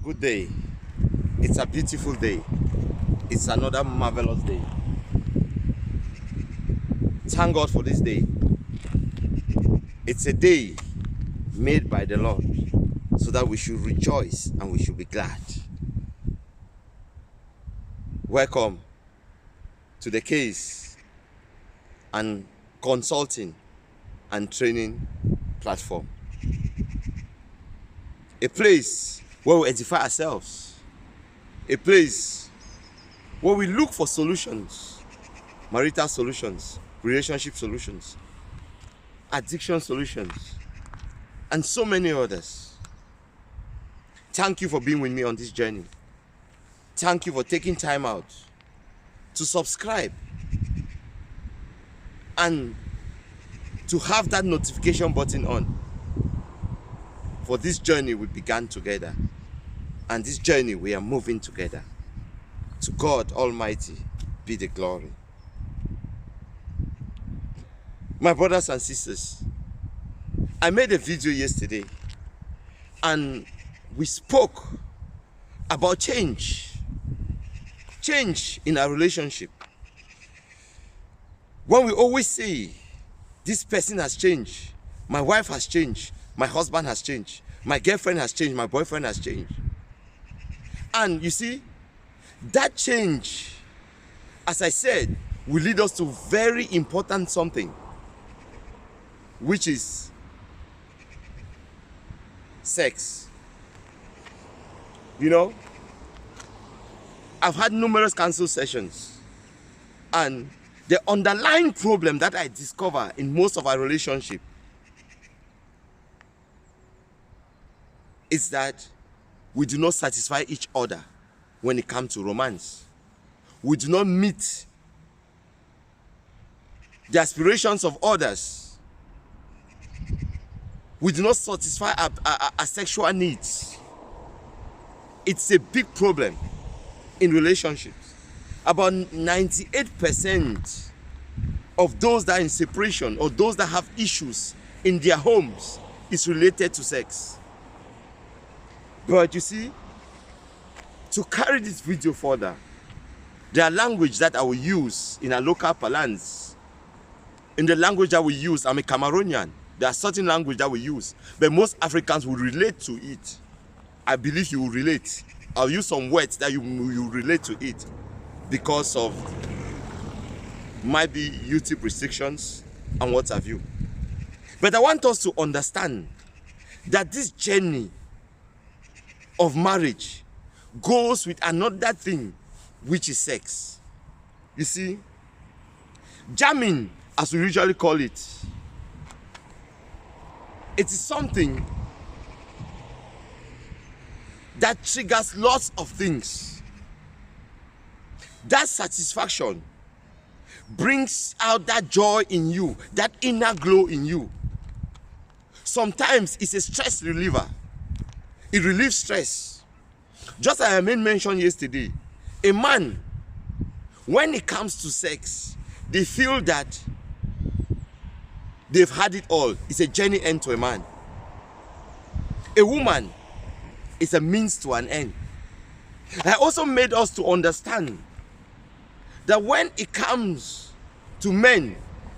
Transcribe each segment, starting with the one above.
good day. It's a beautiful day. It's another marvelous day. Thank God for this day. It's a day made by the Lord so that we should rejoice and we should be glad. Welcome to the case and consulting and training platform. A place where we edify ourselves. A place where we look for solutions, marital solutions, relationship solutions, addiction solutions, and so many others. Thank you for being with me on this journey. Thank you for taking time out to subscribe and to have that notification button on. For this journey we began together, and this journey we are moving together. To God Almighty be the glory. My brothers and sisters, I made a video yesterday and we spoke about change in our relationship. When we always say, this person has changed, my wife has changed, my husband has changed, my girlfriend has changed, my boyfriend has changed. And you see, that change, as I said, will lead us to very important something, which is sex. You know, I've had numerous counsel sessions, and the underlying problem that I discover in most of our relationship is that we do not satisfy each other when it comes to romance. We do not meet the aspirations of others. We do not satisfy our sexual needs. It's a big problem in relationships. About 98% of those that are in separation or those that have issues in their homes is related to sex. But you see, to carry this video further, there are language that I will use in a local parlance. In the language that we use, I'm a Cameroonian. There are certain language that we use, but most Africans will relate to it. I believe you will relate. I'll use some words that you relate to it because of might be YouTube restrictions and what have you. But I want us to understand that this journey of marriage goes with another thing, which is sex. You see, jamming, as we usually call it, it is something that triggers lots of things. That satisfaction brings out that joy in you, that inner glow in you. Sometimes it's a stress reliever. It relieves stress. Just as I made mention yesterday, a man, when it comes to sex, they feel that they've had it all. It's a journey end to a man. A woman is a means to an end. I also made us to understand that when it comes to men,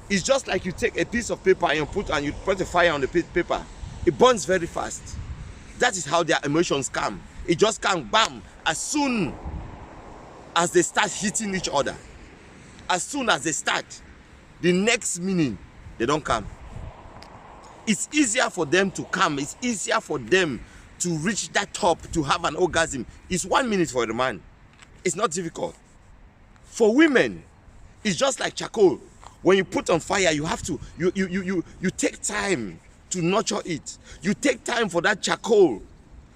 it's just like you take a piece of paper and you put a fire on the paper. It burns very fast. That is how their emotions come. It just comes, bam, as soon as they start hitting each other. As soon as they start, the next minute, they don't come. It's easier for them to come. It's easier for them to reach that top, to have an orgasm. It's 1 minute for the man. It's not difficult. For women, it's just like charcoal. When you put on fire, you have to, you take time to nurture it. You take time for that charcoal,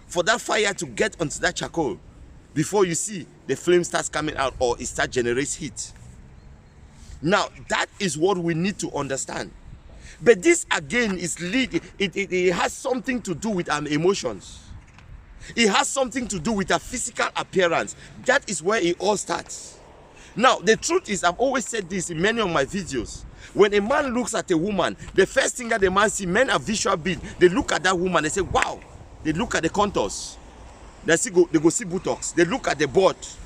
for that fire to get onto that charcoal before you see the flame starts coming out or it starts generating heat. Now, that is what we need to understand. But this again is it has something to do with our emotions. It has something to do with our physical appearance. That is where it all starts. Now, the truth is, I've always said this in many of my videos. When a man looks at a woman, the first thing that the man sees, men are visual beings. They look at that woman, they say, wow. They look at the contours. They go see buttocks. They look at the butt.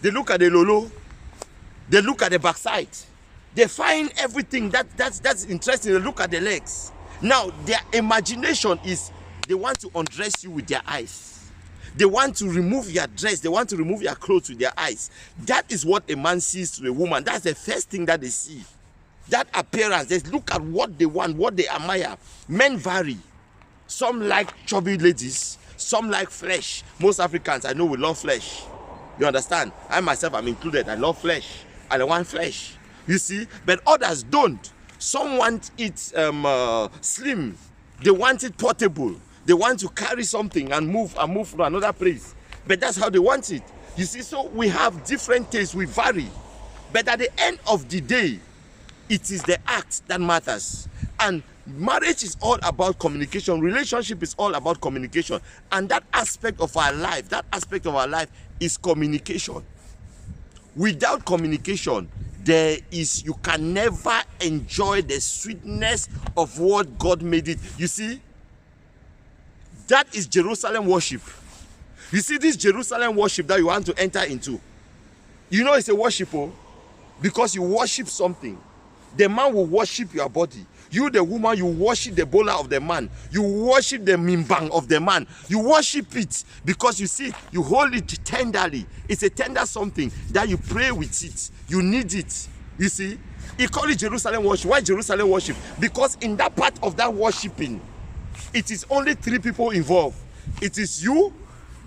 They look at the lolo. They look at the backside. They find everything that's interesting. They look at the legs. Now, their imagination is they want to undress you with their eyes. They want to remove your dress. They want to remove your clothes with their eyes. That is what a man sees to a woman. That's the first thing that they see. That appearance. They look at what they want, what they admire. Men vary. Some like chubby ladies. Some like flesh. Most Africans, I know, we love flesh. You understand? I myself am included. I love flesh. And I want flesh. You see? But others don't. Some want it slim. They want it portable. They want to carry something and move to another place. But that's how they want it. You see, so we have different tastes. We vary. But at the end of the day, it is the act that matters. And marriage is all about communication. Relationship is all about communication. And that aspect of our life, is communication. Without communication, you can never enjoy the sweetness of what God made it. You see, that is Jerusalem worship. You see, this Jerusalem worship that you want to enter into, you know it's a worship, because you worship something. The man will worship your body. You, the woman, you worship the bola of the man. You worship the mimbang of the man. You worship it because you see, you hold it tenderly. It's a tender something that you pray with it. You need it. You see, he called it Jerusalem worship. Why Jerusalem worship? Because in that part of that worshiping, it is only 3 people involved. It is you,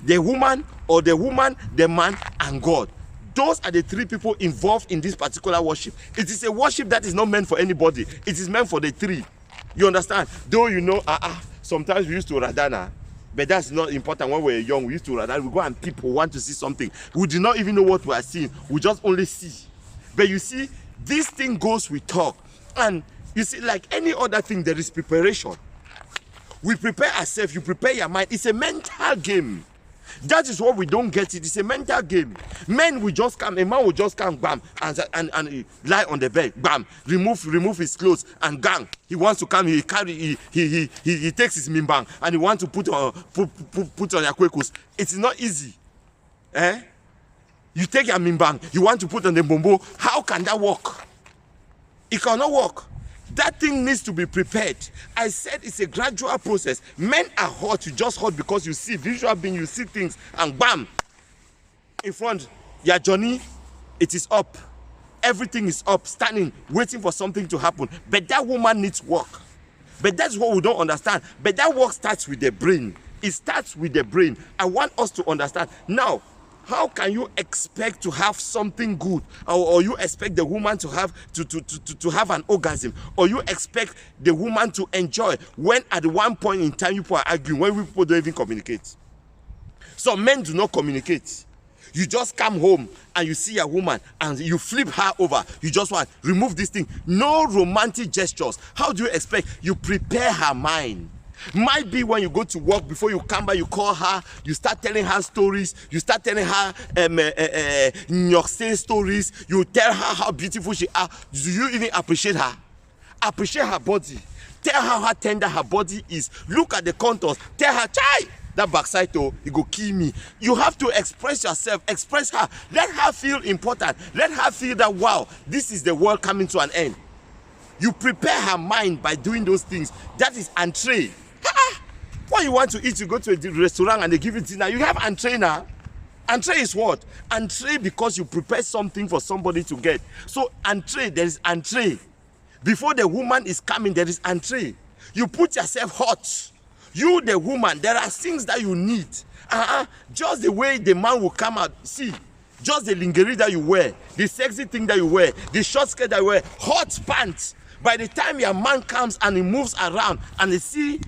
the woman, or the woman, the man, and God. Those are the 3 people involved in this particular worship. It is a worship that is not meant for anybody. It is meant for the 3. You understand? Though you know, sometimes we used to radana, but that's not important. When we were young, we used to radana. We go and people want to see something. We did not even know what we are seeing. We just only see. But you see, this thing goes with talk. And you see, like any other thing, there is preparation. We prepare ourselves. You prepare your mind. It's a mental game. That is what we don't get it. It's a mental game. Men will just come, a man will just come, bam, and lie on the bed, bam, remove his clothes, and gang. He wants to come, he takes his mimbang, and he wants to put on your kwekus. It is not easy. You take your mimbang, you want to put on the bombo. How can that work? It cannot work. That thing needs to be prepared. I said it's a gradual process. Men are hot. You just hot because you see visual being, you see things, and bam, in front, your journey, it is up. Everything is up, standing, waiting for something to happen. But that woman needs work. But that's what we don't understand. But that work starts with the brain. It starts with the brain. I want us to understand. Now, how can you expect to have something good, or you expect the woman to have to have an orgasm, or you expect the woman to enjoy when at one point in time you people are arguing, when people don't even communicate? Some men do not communicate. You just come home and you see a woman and you flip her over. You just want remove this thing. No romantic gestures. How do you expect? You prepare her mind. Might be when you go to work, before you come back, you call her, you start telling her stories, you start telling her New York State stories, you tell her how beautiful she is. Do you even appreciate her? Appreciate her body. Tell her how tender her body is. Look at the contours. Tell her, chai, that backside, oh, it go kill me. You have to express yourself, express her. Let her feel important. Let her feel that, wow, this is the world coming to an end. You prepare her mind by doing those things. That is entree. What you want to eat, you go to a restaurant and they give you dinner. You have entree now. Entree is what? Entree because you prepare something for somebody to get. So entree, there is entree. Before the woman is coming, there is entree. You put yourself hot. You, the woman, there are things that you need. Just the way the man will come out. See, just the lingerie that you wear, the sexy thing that you wear, the short skirt that you wear, hot pants. By the time your man comes and he moves around and they see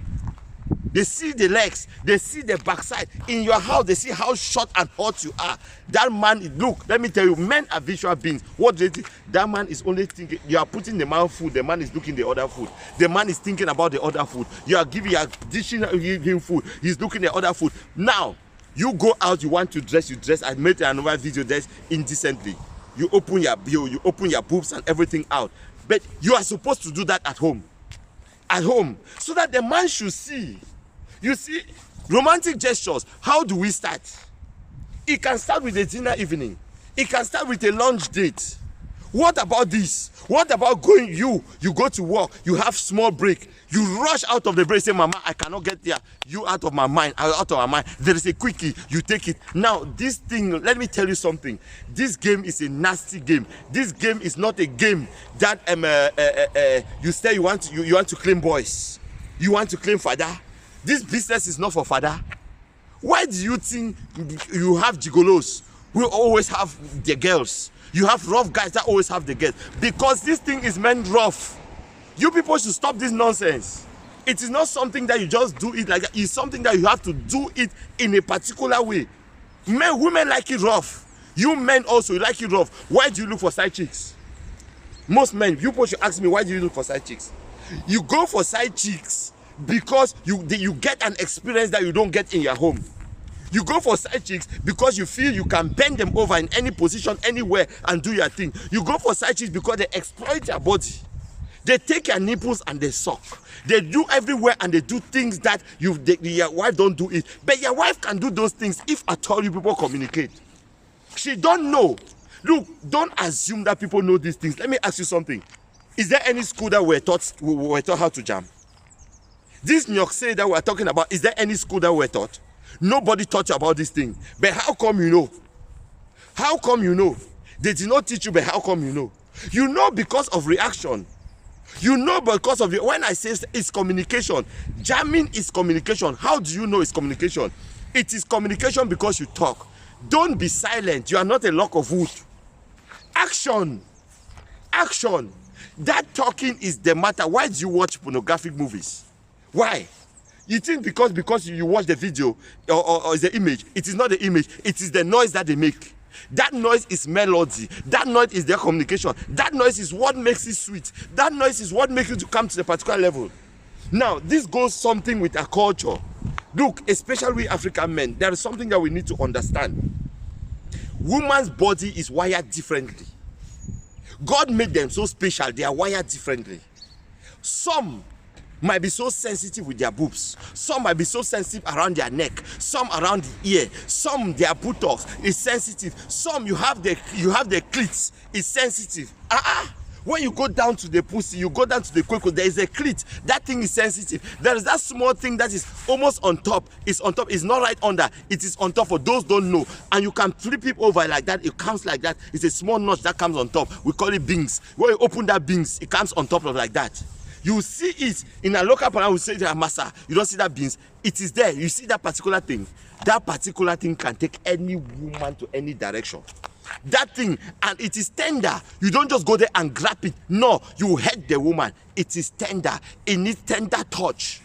the legs, they see the backside. In your house, they see how short and hot you are. That man, look, let me tell you, men are visual beings. What do they think? That man is only thinking, you are putting the man food, the man is looking the other food. The man is thinking about the other food. You are dishing him food, he's looking the other food. Now, you go out, you want to dress, you dress. I made another video, dress indecently. You open your bill, you open your boobs and everything out. But you are supposed to do that at home. At home. So that the man should see. You see, Romantic gestures, how do we start? It can start with a dinner evening. It can start with a lunch date. What about this? What about going, you go to work, you have small break, you rush out of the break, say, Mama, I cannot get there. You out of my mind, out of my mind. There is a quickie, you take it. Now, this thing, let me tell you something. This game is a nasty game. This game is not a game that you say you want to claim boys. You want to claim father. This business is not for father. Why do you think you have gigolos who always have the girls? You have rough guys that always have the girls. Because this thing is meant rough. You people should stop this nonsense. It is not something that you just do it like that. It's something that you have to do it in a particular way. Women like it rough. You men also like it rough. Why do you look for side chicks? Most men, you people should ask me, why do you look for side chicks? You go for side chicks because you get an experience that you don't get in your home. You go for side chicks because you feel you can bend them over in any position, anywhere, and do your thing. You go for side chicks because they exploit your body. They take your nipples and they suck. They do everywhere and they do things that your wife don't do it. But your wife can do those things if at all you people communicate. She don't know. Look, don't assume that people know these things. Let me ask you something. Is there any school that were taught how to jam? This nyokse that we're talking about, is there any school that were taught? Nobody taught you about this thing. But how come you know? How come you know? They did not teach you, but how come you know? You know because of reaction. You know because of it. When I say it's communication, jamming is communication. How do you know it's communication? It is communication because you talk. Don't be silent. You are not a lock of wood. Action. Action. That talking is the matter. Why do you watch pornographic movies? Why? You think because you watch the video or the image? It is not the image. It is the noise that they make. That noise is melody. That noise is their communication. That noise is what makes it sweet. That noise is what makes you to come to the particular level. Now, this goes something with our culture. Look, especially we African men, there is something that we need to understand. Woman's body is wired differently. God made them so special. They are wired differently. Some might be so sensitive with their boobs. Some might be so sensitive around their neck. Some around the ear. Some their buttocks is sensitive. Some you have the clit is sensitive. When you go down to the pussy, you go down to the coco, there is a clit. That thing is sensitive. There is that small thing that is almost on top. It's on top. It's not right under. It is on top for those don't know. And you can flip it over like that. It comes like that. It's a small notch that comes on top. We call it bings. When you open that bings, it comes on top of like that. You see it in a local parent, we say that massa. You don't see that beans. It is there. You see that particular thing. That particular thing can take any woman to any direction. That thing, and it is tender. You don't just go there and grab it. No, you hurt the woman. It is tender. It needs tender touch.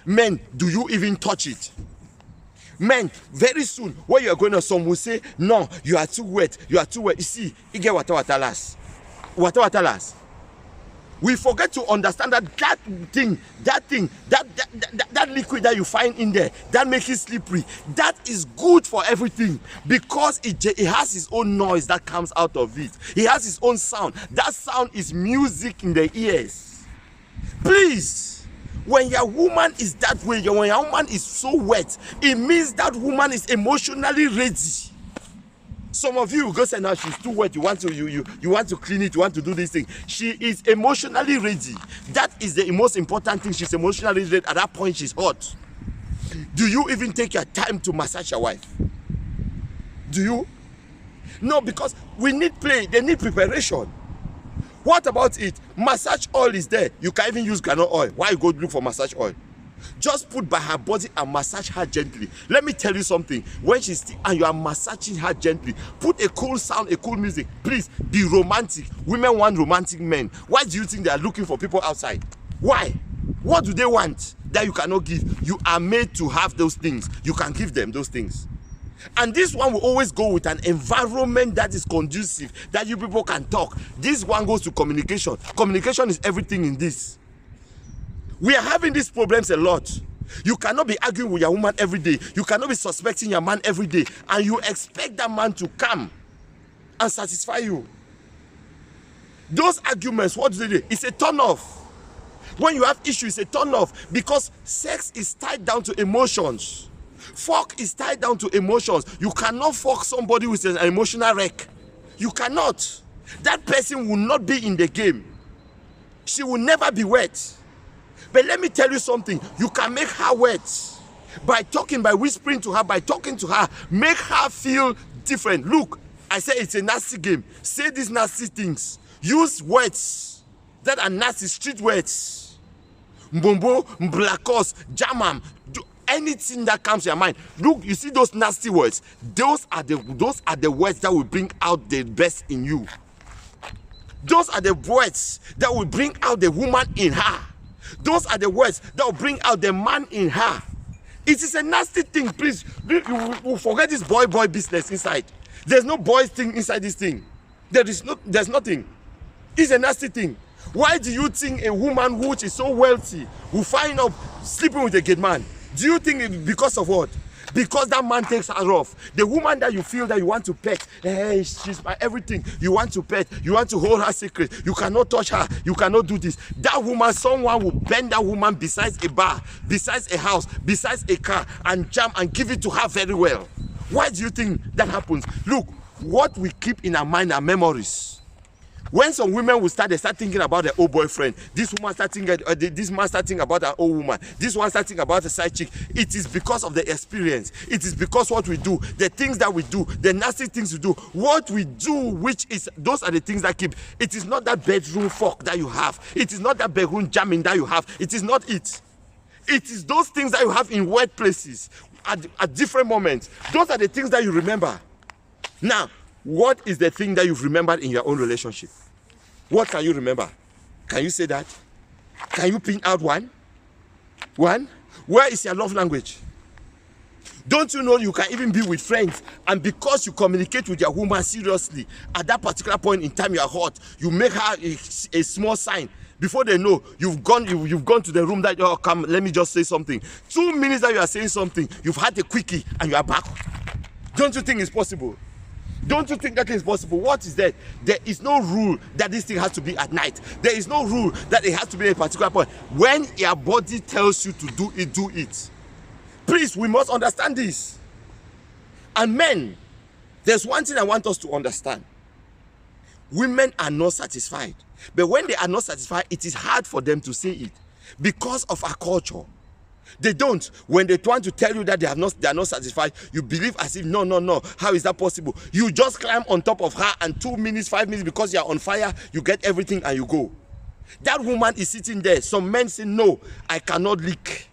Men, do you even touch it? Men, very soon, when you are going to some will say, no, you are too wet. You are too wet. You see, you get what last. What last. We forget to understand that that liquid that you find in there, that makes it slippery, that is good for everything because it has its own noise that comes out of it. It has its own sound. That sound is music in the ears. Please, when your woman is that way, when your woman is so wet, it means that woman is emotionally ready. Some of you go say now she's too wet. You want to clean it. You want to do this thing. She is emotionally ready. That is the most important thing. She's emotionally ready. At that point, she's hot. Do you even take your time to massage your wife? Do you? No, because we need play. They need preparation. What about it? Massage oil is there. You can even use granite oil. Why you go look for massage oil? Just put by her body and massage her gently. Let me tell you something. When she's still and you are massaging her gently, put a cool sound, a cool music. Please be romantic. Women want romantic men. Why do you think they are looking for people outside? Why? What do they want that you cannot give? You are made to have those things. You can give them those things. And this one will always go with an environment that is conducive, that you people can talk. This one goes to communication. Communication is everything in this. We are having these problems a lot. You cannot be arguing with your woman every day. You cannot be suspecting your man every day. And you expect that man to come and satisfy you. Those arguments, what do they do? It's a turn off. When you have issues, it's a turn off. Because sex is tied down to emotions. Fuck is tied down to emotions. You cannot fuck somebody with an emotional wreck. You cannot. That person will not be in the game. She will never be wet. But let me tell you something. You can make her wet by talking, by whispering to her, by talking to her. Make her feel different. Look, I say it's a nasty game. Say these nasty things. Use words that are nasty, street words. Mbombo, mblakos, jamam. Do anything that comes to your mind. Look, you see those nasty words. Those are the words that will bring out the best in you. Those are the words that will bring out the woman in her. Those are the words that will bring out the man in her. It is a nasty thing, please. You will forget this boy business inside. There's no boy thing inside this thing. There's nothing. It's a nasty thing. Why do you think a woman who is so wealthy will find out sleeping with a gay man? Do you think it's because of what? Because that man takes her off. The woman that you feel that you want to pet, hey, she's my everything. You want to pet, you want to hold her secret. You cannot touch her, you cannot do this. That woman, someone will bend that woman besides a bar, besides a house, besides a car, and jam and give it to her very well. Why do you think that happens? Look, what we keep in our mind are memories. When some women will start thinking about their old boyfriend, this woman this man starting about her old woman, this one starting about a side chick. It is because of the experience. It is because what we do, the things that we do, the nasty things we do, what we do, those are the things that keep. It is not that bedroom fuck that you have. It is not that bedroom jamming that you have. It is not it. It is those things that you have in wet places at different moments. Those are the things that you remember. Now, what is the thing that you've remembered in your own relationship? What can you remember? Can you say that? Can you pin out one? One? Where is your love language? Don't you know you can even be with friends, and because you communicate with your woman seriously, at that particular point in time you are hot, you make her a small sign. Before they know, you've gone to the room that, oh, come, let me just say something. 2 minutes that you are saying something, you've had a quickie and you are back. Don't you think it's possible? Don't you think that is possible? What is that? There is no rule that this thing has to be at night. There is no rule that it has to be at a particular point. When your body tells you to do it, do it. Please, we must understand this. And men, there's one thing I want us to understand. Women are not satisfied. But when they are not satisfied, it is hard for them to say it because of our culture. They don't. When they want to tell you that they are not satisfied, you believe as if no. How is that possible? You just climb on top of her, and 2 minutes, 5 minutes, because you are on fire, you get everything and you go. That woman is sitting there. Some men say, no, I cannot leak.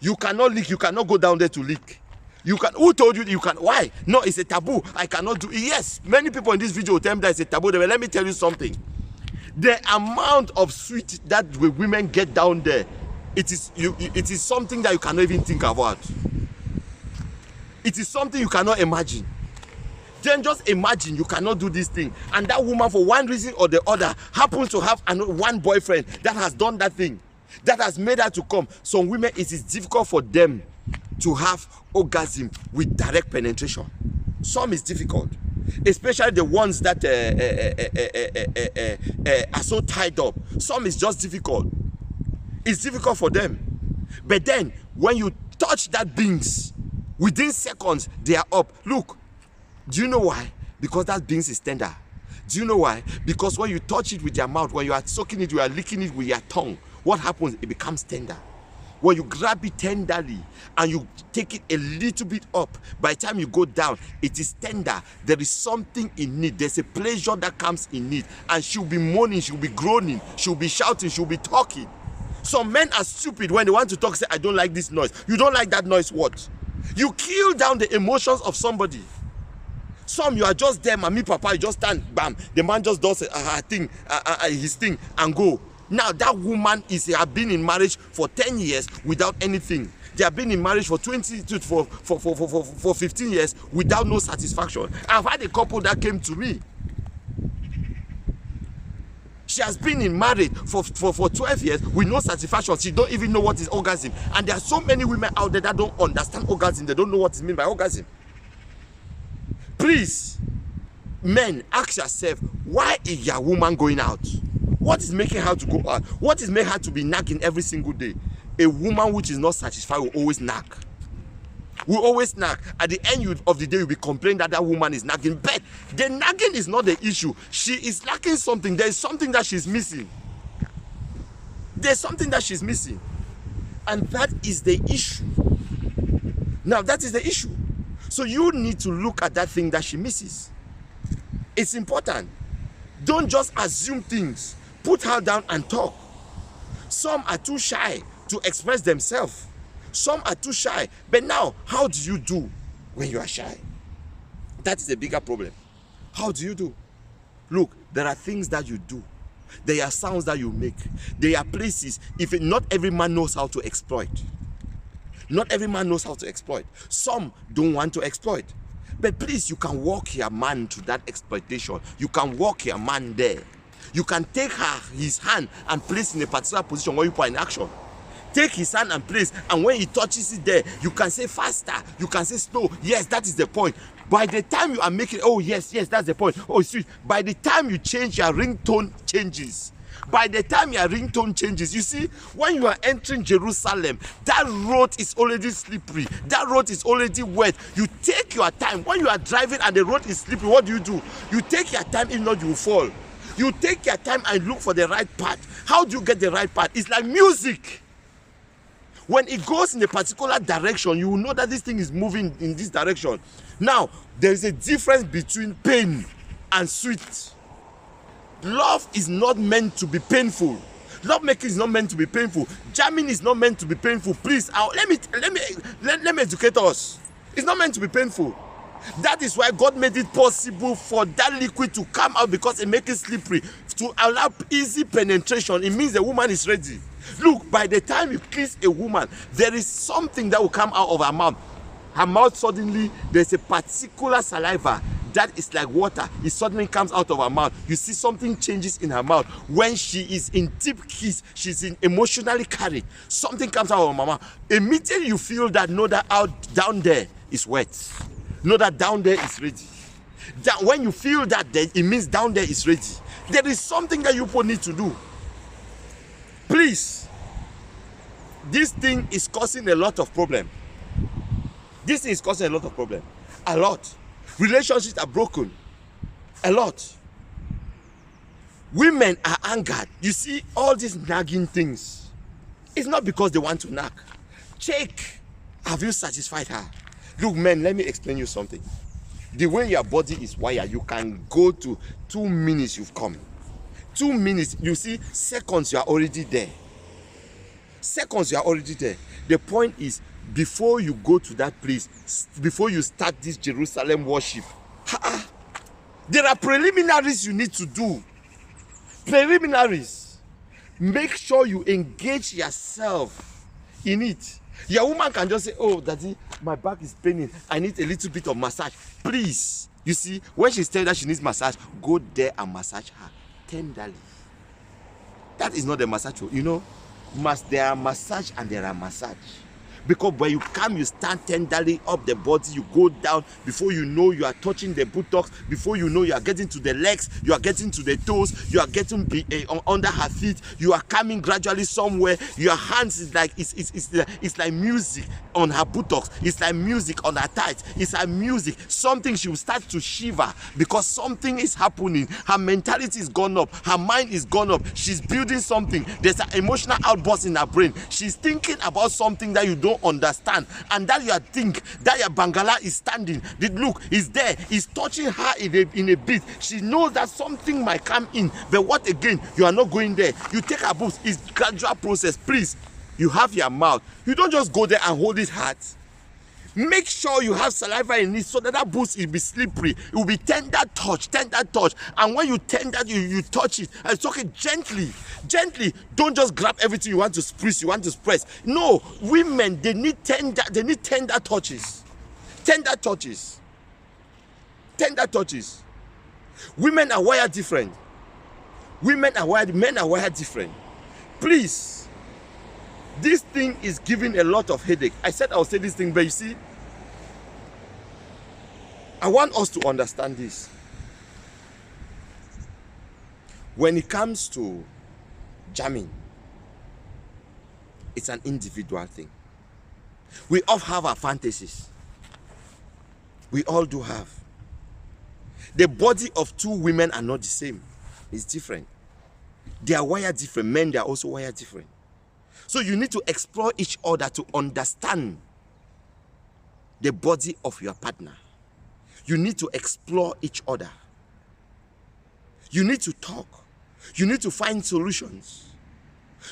You cannot leak. You cannot go down there to leak. You can. Who told you you can? Why? No, it's a taboo. I cannot do it. Yes, many people in this video will tell me that it's a taboo. But let me tell you something. The amount of sweet that women get down there, it is something that you cannot even think about. It is something you cannot imagine. Then just imagine you cannot do this thing, and that woman, for one reason or the other, happens to have one boyfriend that has done that thing, that has made her to come. Some women, it is difficult for them to have orgasm with direct penetration. Some is difficult, especially the ones that are so tied up. Some is just difficult. It's difficult for them. But then, when you touch that beans, within seconds, they are up. Look, do you know why? Because that beans is tender. Do you know why? Because when you touch it with your mouth, when you are soaking it, you are licking it with your tongue, what happens? It becomes tender. When you grab it tenderly and you take it a little bit up, by the time you go down, it is tender. There is something in it. There's a pleasure that comes in it. And she'll be moaning, she'll be groaning, she'll be shouting, she'll be talking. Some men are stupid when they want to talk, say, I don't like this noise. You don't like that noise, what? You kill down the emotions of somebody. Some, you are just there, mommy, papa, you just stand, bam. The man just does his thing and go. Now that woman have been in marriage for 10 years without anything. They have been in marriage for 15 years without no satisfaction. I've had a couple that came to me. She has been in marriage for 12 years with no satisfaction. She don't even know what is orgasm. And there are so many women out there that don't understand orgasm. They don't know what is meant by orgasm. Please, men, ask yourself, why is your woman going out? What is making her to go out? What is making her to be nagging every single day? A woman which is not satisfied will always nag. We always nag. At the end of the day, you'll be complaining that that woman is nagging. But the nagging is not the issue. She is lacking something. There is something that she's missing. There's something that she's missing. And that is the issue. Now, that is the issue. So you need to look at that thing that she misses. It's important. Don't just assume things. Put her down and talk. Some are too shy to express themselves. Some are too shy. But now, how do you do when you are shy? That is the bigger problem. How do you do? Look, there are things that you do. There are sounds that you make. There are places. Not every man knows how to exploit. Not every man knows how to exploit. Some don't want to exploit. But please, you can walk your man to that exploitation. You can walk your man there. You can take his hand and place in a particular position where you put in action. Take his hand and place, and when he touches it there, you can say faster, you can say slow. Yes, that is the point. By the time you are making, oh yes, that's the point. Oh sweet. By the time you change, your ringtone changes. By the time your ringtone changes, you see, when you are entering Jerusalem, that road is already slippery. That road is already wet. You take your time. When you are driving and the road is slippery, what do? You take your time, if not you will fall. You take your time and look for the right path. How do you get the right path? It's like music. When it goes in a particular direction, you will know that this thing is moving in this direction. Now, there is a difference between pain and sweet. Love is not meant to be painful. Love making is not meant to be painful. Jamming is not meant to be painful. Please, let me educate us. It's not meant to be painful. That is why God made it possible for that liquid to come out, because it makes it slippery. To allow easy penetration, it means the woman is ready. Look, by the time you kiss a woman, there is something that will come out of her mouth. Her mouth suddenly, there's a particular saliva that is like water. It suddenly comes out of her mouth. You see something changes in her mouth. When she is in deep kiss, she's emotionally carried. Something comes out of her mouth. Immediately you feel that, know that down there is wet. Know that down there is ready. When you feel that, then it means down there is ready. There is something that you need to do. Please, this thing is causing a lot of problem. This thing is causing a lot of problem. A lot. Relationships are broken. A lot. Women are angered. You see, all these nagging things, it's not because they want to nag. Check. Have you satisfied her? Look, men, let me explain you something. The way your body is wired, you can go to 2 minutes, you've come. 2 minutes, you see, seconds, you are already there. Seconds, you are already there. The point is, before you go to that place, before you start this Jerusalem worship, there are preliminaries you need to do. Preliminaries. Make sure you engage yourself in it. Your woman can just say, oh, daddy, my back is paining. I need a little bit of massage. Please. You see, when she's telling that she needs massage, go there and massage her tenderly. That is not the massage. You know, there are massage and there are massage. Because when you come, you stand tenderly up the body, you go down. Before you know, you are touching the buttocks. Before you know, you are getting to the legs, you are getting to the toes, you are getting under her feet. You are coming gradually somewhere. Your hands is like it's like music on her buttocks. It's like music on her thighs. It's like music. Something, she will start to shiver because something is happening. Her mentality is gone up. Her mind is gone up. She's building something. There's an emotional outburst in her brain. She's thinking about something that you don't understand, and that you think that your bangala is standing. The look is there, is touching her in a bit. She knows that something might come in, but what again? You are not going there. You take her boobs. It's gradual process. Please, you have your mouth. You don't just go there and hold it hard. Make sure you have saliva in it so that boost will be slippery. It will be tender touch. And when you tender, you touch it and talk it gently. Gently. Don't just grab everything you want to press. No, women, they need tender touches. Tender touches. Women are wired different. Men are wired different. Please. This thing is giving a lot of headache. I said I'll say this thing, but you see, I want us to understand this. When it comes to jamming, it's an individual thing. We all have our fantasies. We all do have. The body of two women are not the same. It's different. They are wired different. Men, they are also wired different. So you need to explore each other to understand the body of your partner. You need to explore each other. You need to talk. You need to find solutions.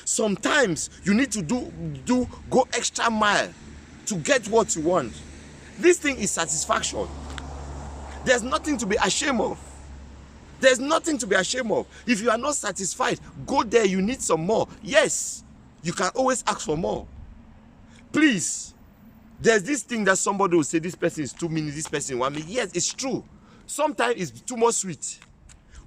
Sometimes you need to go extra mile to get what you want. This thing is satisfaction. There's nothing to be ashamed of. There's nothing to be ashamed of. If you are not satisfied, go there. You need some more. Yes, you can always ask for more. Please, there's this thing that somebody will say, this person is 2 minutes, this person 1 minute. Yes, it's true. Sometimes it's too much sweet.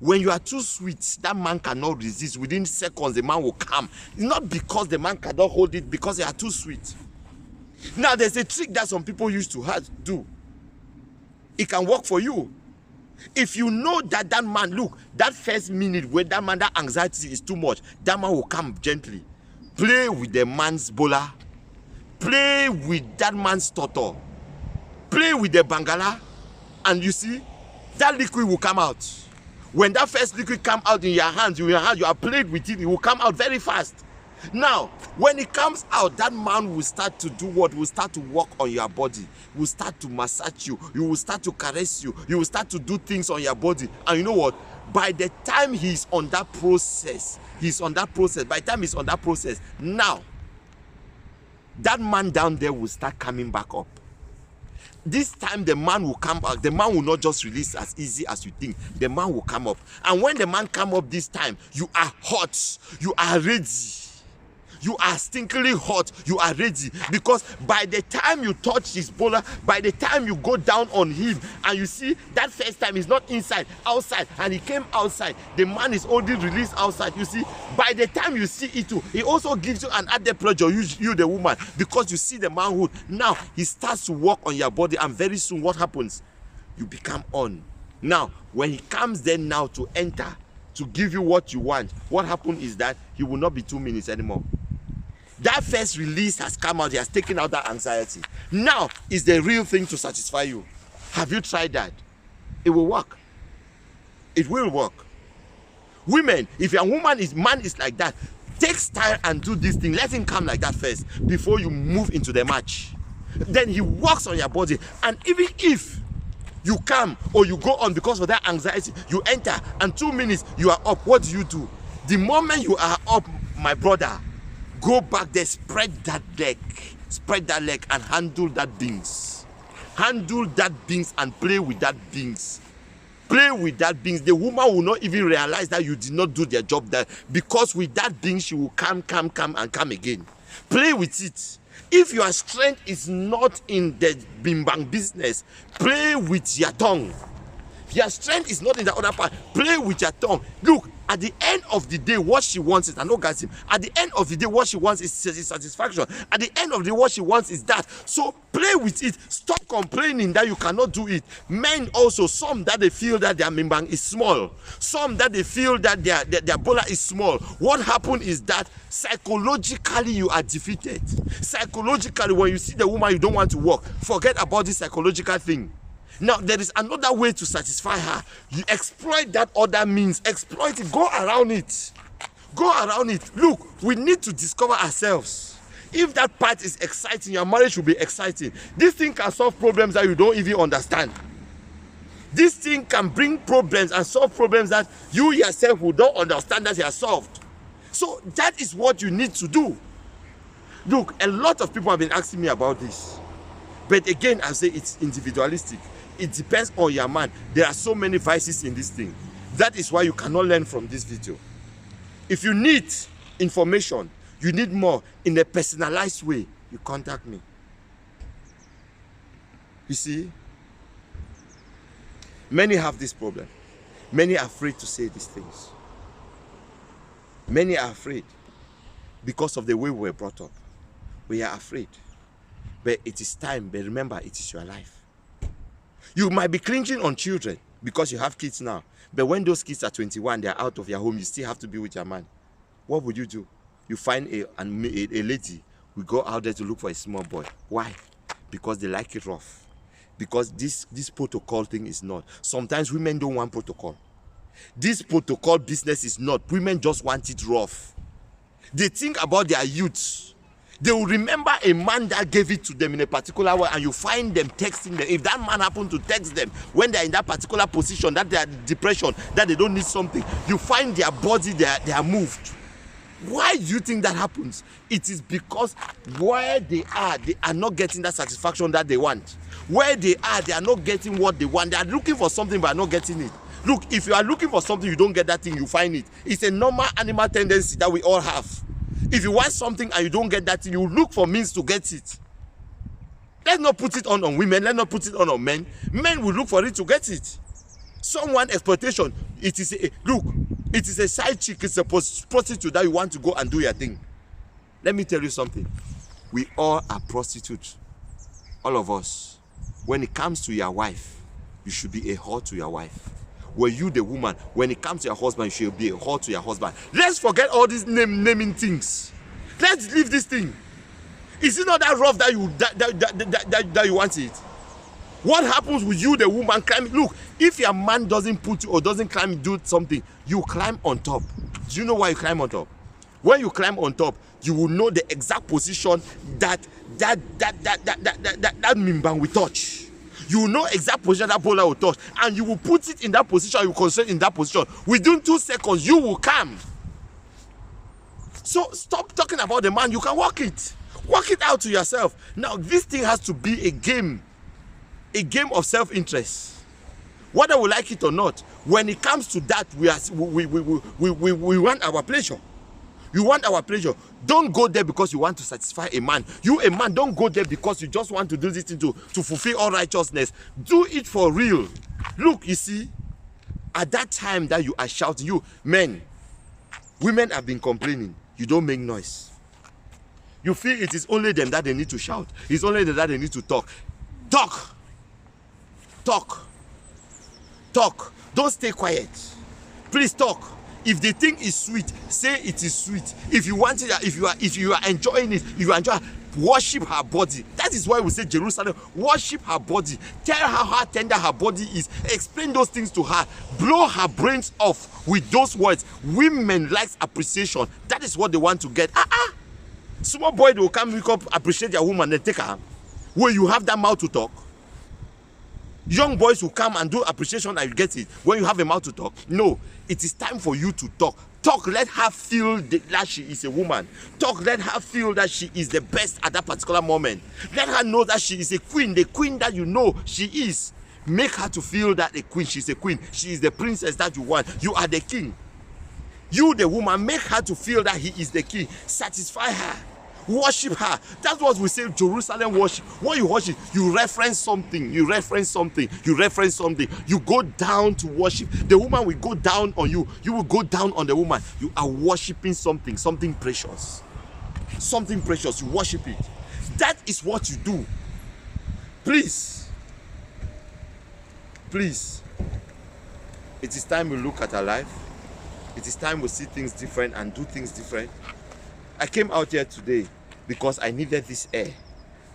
When you are too sweet, that man cannot resist. Within seconds, the man will come. It's not because the man cannot hold it, because they are too sweet. Now, there's a trick that some people used to do. It can work for you. If you know that that man, look, that first minute where that man, that anxiety is too much, that man will come gently. Play with the man's bola. Play with that man's stutter. Play with the bangala. And you see, that liquid will come out. When that first liquid come out in your hands, you have played with it, it will come out very fast. Now, when it comes out, that man will start to do what? Will start to work on your body. Will start to massage you. You will start to caress you. You will start to do things on your body. And you know what? By the time he's on that process, by the time he's on that process, now, that man down there will start coming back up. This time the man will come back. The man will not just release as easy as you think. The man will come up. And when the man come up this time, you are hot. You are ready. You are stinkingly hot. You are ready. Because by the time you touch his bola, by the time you go down on him, and you see that first time he's not inside, outside, and he came outside, the man is already released outside. You see, by the time you see it too, he also gives you an added pleasure, you the woman, because you see the manhood. Now he starts to work on your body, and very soon what happens? You become on. Now when he comes then now to enter, to give you what you want, what happens is that he will not be 2 minutes anymore. That first release has come out. He has taken out that anxiety. Now is the real thing to satisfy you. Have you tried that? It will work. It will work. Women, if your man is like that, take style and do this thing. Let him come like that first before you move into the match. Then he works on your body. And even if you come or you go on because of that anxiety, you enter and 2 minutes you are up. What do? The moment you are up, my brother, go back there, spread that leg and handle that beans. Handle that beans and play with that beans. Play with that beans. The woman will not even realize that you did not do their job there, because with that beans she will come and come again. Play with it. If your strength is not in the bimbang business, play with your tongue. Your strength is not in the other part. Play with your tongue. Look, at the end of the day, what she wants is an orgasm. At the end of the day, what she wants is satisfaction. At the end of the day, what she wants is that. So play with it. Stop complaining that you cannot do it. Men also, some that they feel that their mimbang is small. Some that they feel that their bola is small. What happened is that psychologically you are defeated. Psychologically, when you see the woman you don't want to walk, forget about this psychological thing. Now, there is another way to satisfy her. You exploit that other means. Exploit it. Go around it. Go around it. Look, we need to discover ourselves. If that part is exciting, your marriage will be exciting. This thing can solve problems that you don't even understand. This thing can bring problems and solve problems that you yourself will don't understand that they are solved. So that is what you need to do. Look, a lot of people have been asking me about this. But again, I say it's individualistic. It depends on your man. There are so many vices in this thing. That is why you cannot learn from this video. If you need information, you need more in a personalized way, you contact me. You see, many have this problem. Many are afraid to say these things. Many are afraid because of the way we were brought up. We are afraid. But it is time. But remember, it is your life. You might be clinging on children because you have kids now. But when those kids are 21, they are out of your home, you still have to be with your man. What would you do? You find a lady, we go out there to look for a small boy. Why? Because they like it rough. Because this protocol thing is not. Sometimes women don't want protocol. This protocol business is not. Women just want it rough. They think about their youth. They will remember a man that gave it to them in a particular way, and you find them texting them. If that man happened to text them when they're in that particular position, that they are depression, that they don't need something, you find their body, they are moved. Why do you think that happens? It is because where they are not getting that satisfaction that they want. Where they are not getting what they want. They are looking for something but are not getting it. Look, if you are looking for something, you don't get that thing, you find it. It's a normal animal tendency that we all have. If you want something and you don't get that thing, you look for means to get it. Let's not put it on women. Let's not put it on men. Men will look for it to get it. Someone exploitation. It is a side chick. It's a prostitute that you want to go and do your thing. Let me tell you something. We all are prostitutes. All of us. When it comes to your wife, you should be a whore to your wife. Were you the woman, when it comes to your husband, you should be a whore to your husband. Let's forget all these naming things. Let's leave this thing. Is it not that rough that you want it? What happens with you, the woman, climbing? Look, if your man doesn't put you or doesn't climb, do something, you climb on top. Do you know why you climb on top? When you climb on top, you will know the exact position that Mimbang will touch. You will know exact position that Bola will touch, and you will put it in that position. You will concentrate in that position. Within 2 seconds, you will come. So stop talking about the man. You can work it. Work it out to yourself. Now, this thing has to be a game of self-interest. Whether we like it or not, when it comes to that, we want our pleasure. You want our pleasure. Don't go there because you want to satisfy a man. You, a man, don't go there because you just want to do this thing to fulfill all righteousness. Do it for real. Look, you see, at that time that you are shouting, you men, women have been complaining. You don't make noise. You feel it is only them that they need to shout. It's only them that they need to talk. Talk. Talk. Talk. Don't stay quiet. Please talk. If the thing is sweet, say it is sweet. If you want it, if you are enjoying it, you enjoy. Worship her body. That is why we say Jerusalem. Worship her body. Tell her how tender her body is. Explain those things to her. Blow her brains off with those words. Women like appreciation. That is what they want to get. Small boy will come, wake up, appreciate your woman, then take her. Will you have that mouth to talk? Young boys will come and do appreciation and you get it. When you have a mouth to talk, no. It is time for you to talk. Talk, let her feel that she is a woman. Talk, let her feel that she is the best at that particular moment. Let her know that she is a queen, the queen that you know she is. Make her to feel that a queen, she's a queen. She is the princess that you want. You are the king. You, the woman, make her to feel that he is the king. Satisfy her. Worship her. That's what we say, Jerusalem worship. When you worship, you reference something. You reference something. You reference something. You go down to worship. The woman will go down on you. You will go down on the woman. You are worshiping something. Something precious. Something precious. You worship it. That is what you do. Please. Please. It is time we look at our life. It is time we see things different and do things different. I came out here today because I needed this air.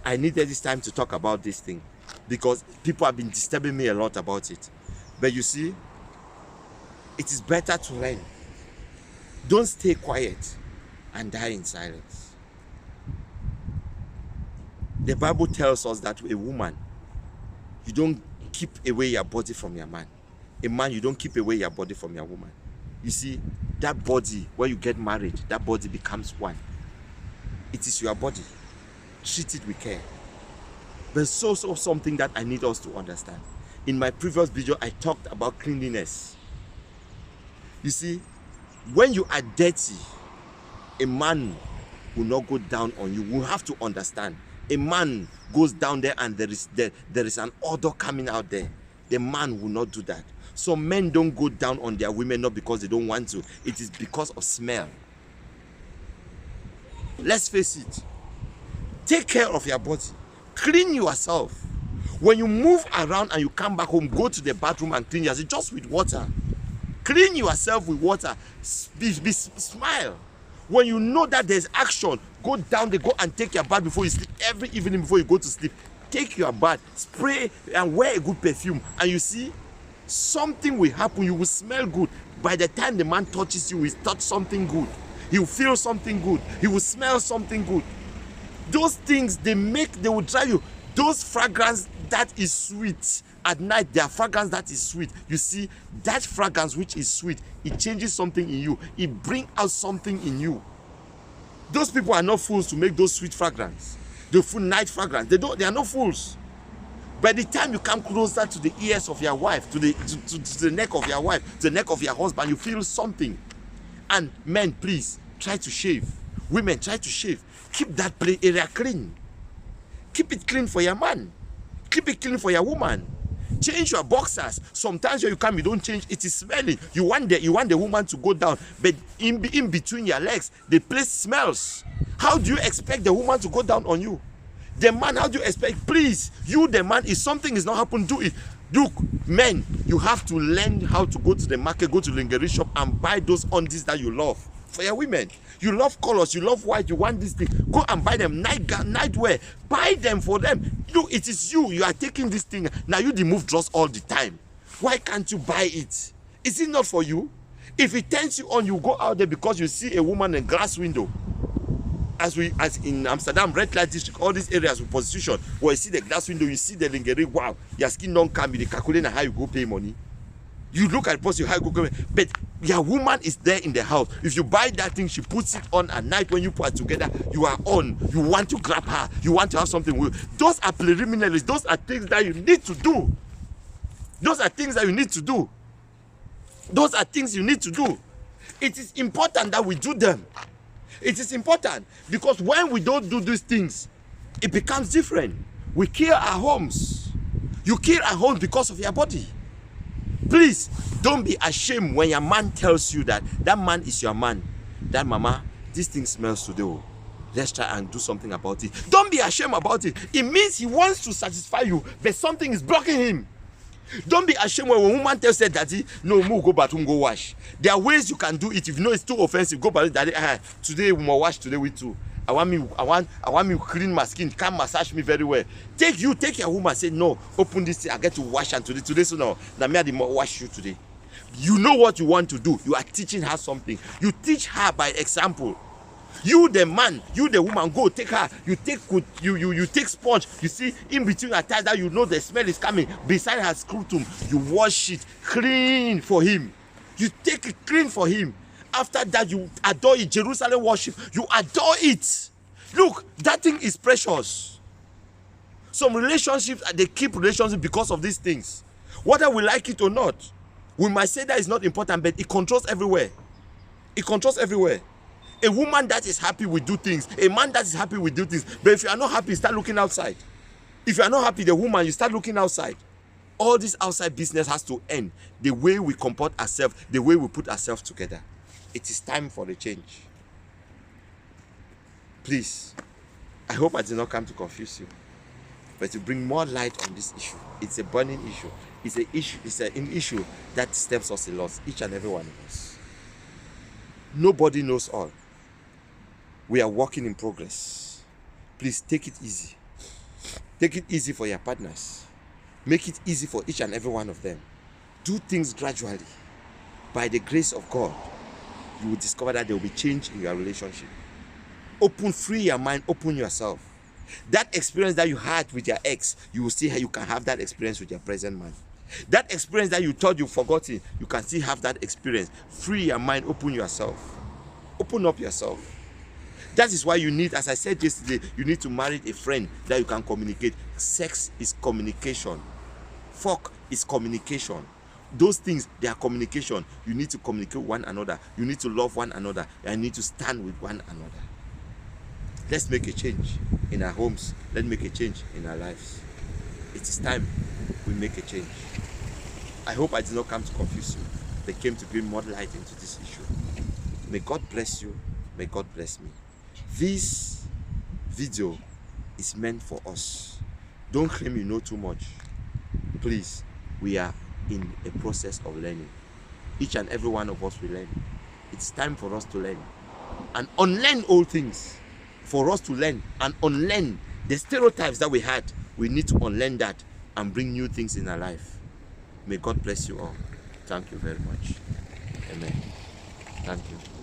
I needed this time to talk about this thing because people have been disturbing me a lot about it. But you see, it is better to learn. Don't stay quiet and die in silence. The Bible tells us that a woman, you don't keep away your body from your man. A man, you don't keep away your body from your woman. You see, that body, when you get married, that body becomes one. It is your body. Treat it with care. There's also something that I need us to understand. In my previous video, I talked about cleanliness. You see, when you are dirty, a man will not go down on you. You have to understand. A man goes down there and there is an odor coming out there. The man will not do that. So men don't go down on their women not because they don't want to. It is because of smell. Let's face it. Take care of your body. Clean yourself. When you move around and you come back home, go to the bathroom and clean yourself just with water. Clean yourself with water. Smile. When you know that there's action, go down there, go and take your bath before you sleep. Every evening before you go to sleep, take your bath, spray and wear a good perfume, and you see something will happen. You will smell good. By the time the man touches you, he touch something good. He will feel something good. He will smell something good. Those things, they will drive you. Those fragrance that is sweet at night, their fragrance that is sweet. You see, that fragrance which is sweet, it changes something in you. It brings out something in you. Those people are not fools to make those sweet fragrance. The full night fragrance. They are not fools. By the time you come closer to the ears of your wife, to the neck of your wife, to the neck of your husband, you feel something. And men, please, try to shave. Women, try to shave. Keep that area clean. Keep it clean for your man. Keep it clean for your woman. Change your boxers. Sometimes when you come, you don't change. It is smelling. You want the woman to go down, but in between your legs, the place smells. How do you expect the woman to go down on you? The man, how do you expect? Please, you the man, if something is not happening, do it. Look, men, you have to learn how to go to the market, go to the lingerie shop and buy those undies that you love. For your women, you love colors, you love white, you want this thing. Go and buy them nightwear. Buy them for them. Look, it is you are taking this thing. Now you move dress all the time. Why can't you buy it? Is it not for you? If it turns you on, you go out there because you see a woman in a glass window. As in Amsterdam, red light district, all these areas with prostitution, where you see the glass window, you see the lingerie, wow, your skin don't come, you calculate how you go pay money. You look at the person, how you go pay, but your woman is there in the house. If you buy that thing, she puts it on at night. When you put it together, you are on. You want to grab her. You want to have something with. Those are preliminaries. Those are things that you need to do. Those are things that you need to do. Those are things you need to do. It is important that we do them. It is important because when we don't do these things, it becomes different. We kill our homes. You kill our homes because of your body. Please, don't be ashamed when your man tells you that that man is your man. That mama, this thing smells today. Oh. Let's try and do something about it. Don't be ashamed about it. It means he wants to satisfy you, but something is blocking him. Don't be ashamed when a woman tells you, Daddy, no, move, go bathroom, go wash. There are ways you can do it. If you know it's too offensive, go bathroom, Daddy, today we must wash today with too. I want me clean my skin, can massage me very well. Take your woman, say, no, open this thing, I get to wash and today, so now me I wash you today. You know what you want to do. You are teaching her something. You teach her by example. You the man, you the woman, go take her. You take sponge. You see in between her thighs that you know the smell is coming. Beside her scrotum, you wash it clean for him. You take it clean for him. After that, you adore it. Jerusalem worship. You adore it. Look, that thing is precious. Some relationships, they keep relationships because of these things. Whether we like it or not, we might say that is not important, but it controls everywhere. It controls everywhere. A woman that is happy will do things. A man that is happy will do things. But if you are not happy, start looking outside. If you are not happy, the woman, you start looking outside. All this outside business has to end. The way we comport ourselves, the way we put ourselves together. It is time for the change. Please, I hope I did not come to confuse you, but to bring more light on this issue. It's a burning issue. It's an issue that disturbs us a lot, each and every one of us. Nobody knows all. We are working in progress. Please take it easy. Take it easy for your partners. Make it easy for each and every one of them. Do things gradually. By the grace of God, you will discover that there will be change in your relationship. Free your mind, open yourself. That experience that you had with your ex, you will see how you can have that experience with your present man. That experience that you thought you forgotten, you can still have that experience. Free your mind, open yourself. Open up yourself. That is why you need, as I said yesterday, you need to marry a friend that you can communicate. Sex is communication. Fuck is communication. Those things, they are communication. You need to communicate with one another. You need to love one another. And you need to stand with one another. Let's make a change in our homes. Let's make a change in our lives. It is time we make a change. I hope I did not come to confuse you. They came to bring more light into this issue. May God bless you. May God bless me. This video is meant for us. Don't claim you know too much. Please, we are in a process of learning. Each and every one of us will learn. It's time for us to learn and unlearn old things. For us to learn and unlearn the stereotypes that we had We need to unlearn that and bring new things in our life. May God bless you all. Thank you very much. Amen. Thank you.